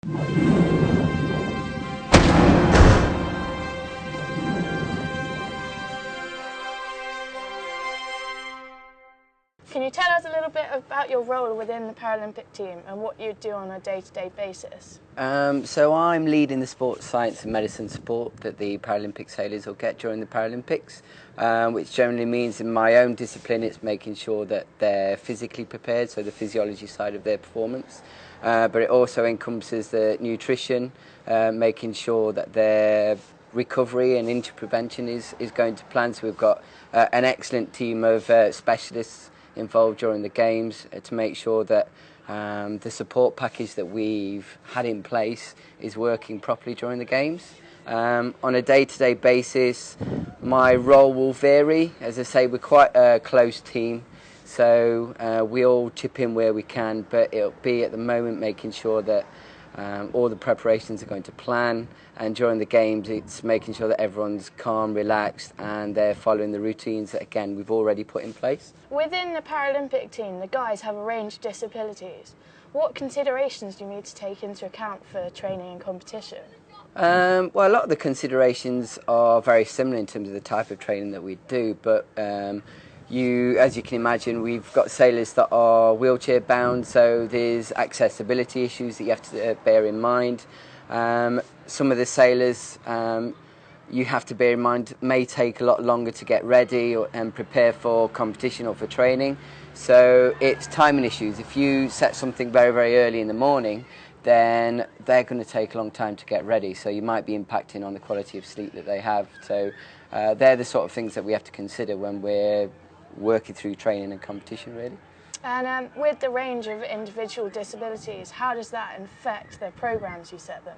Can you tell us a little bit about your role within the Paralympic team and what you do on a day-to-day basis? So I'm leading the sports science and medicine support that the Paralympic sailors will get during the Paralympics, which generally means in my own discipline it's making sure that they're physically prepared, so the physiology side of their performance, but it also encompasses the nutrition, making sure that their recovery and injury prevention is going to plan. So we've got an excellent team of specialists involved during the games to make sure that the support package that we've had in place is working properly during the games. On a day-to-day basis, my role will vary. As I say, we're quite a close team, so we all chip in where we can, but it'll be at the moment making sure that all the preparations are going to plan, and during the games it's making sure that everyone's calm, relaxed, and they're following the routines that, again, we've already put in place. Within the Paralympic team, the guys have a range of disabilities. What considerations do you need to take into account for training and competition? Well, a lot of the considerations are very similar in terms of the type of training that we do, but as you can imagine, we've got sailors that are wheelchair bound, so there's accessibility issues that you have to bear in mind. Some of the sailors you have to bear in mind may take a lot longer to get ready and prepare for competition or for training, so it's timing issues. If you set something very, very early in the morning, then they're going to take a long time to get ready, so you might be impacting on the quality of sleep that they have. So they're the sort of things that we have to consider when we're working through training and competition, really. And with the range of individual disabilities, how does that affect the programs you set them?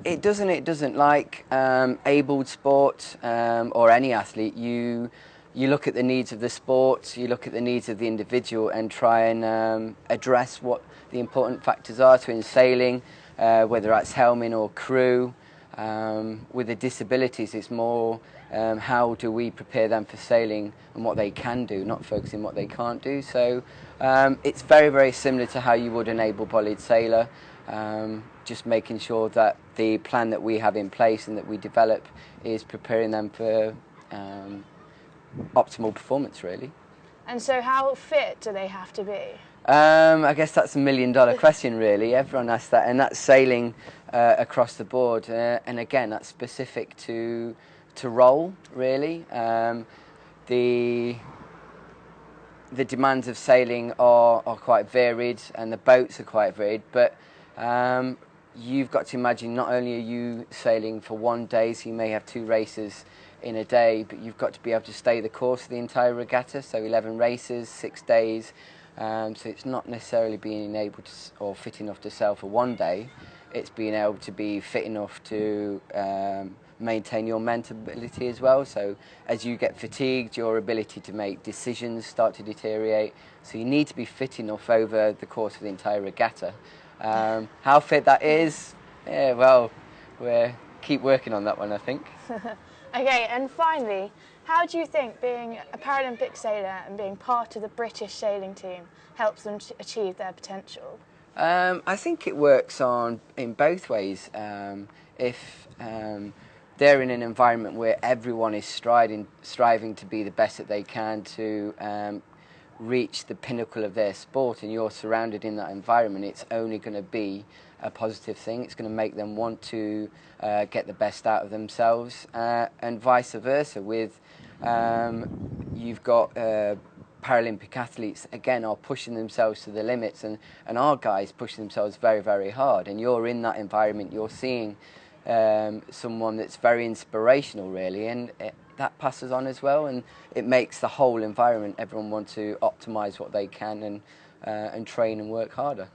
It doesn't. Like abled sport or any athlete, you look at the needs of the sport, you look at the needs of the individual and try and address what the important factors are. So in sailing, whether that's helming or crew, with the disabilities, it's more how do we prepare them for sailing and what they can do, not focusing on what they can't do. So it's very, very similar to how you would an able-bodied sailor, just making sure that the plan that we have in place and that we develop is preparing them for optimal performance, really. And so how fit do they have to be? I guess that's a million-dollar question, really. Everyone asks that, and that's sailing across the board. And again, that's specific to role, really. The demands of sailing are quite varied, and the boats are quite varied. But you've got to imagine, not only are you sailing for one day, so you may have 2 races in a day, but you've got to be able to stay the course of the entire regatta, so 11 races, 6 days. So it's not necessarily being able to or fit enough to sail for one day. It's being able to be fit enough to maintain your mental ability as well. So as you get fatigued, your ability to make decisions start to deteriorate. So you need to be fit enough over the course of the entire regatta. How fit that is, yeah, well, we'll keep working on that one, I think. Okay, and finally, how do you think being a Paralympic sailor and being part of the British sailing team helps them to achieve their potential? I think it works in both ways. If they're in an environment where everyone is striving to be the best that they can to reach the pinnacle of their sport, and you're surrounded in that environment, it's only going to be a positive thing. It's going to make them want to get the best out of themselves, and vice versa. With you've got Paralympic athletes, again, are pushing themselves to the limits, and our guys pushing themselves very, very hard, and you're in that environment, you're seeing someone that's very inspirational, really, and that passes on as well, and it makes the whole environment, everyone want to optimise what they can and train and work harder.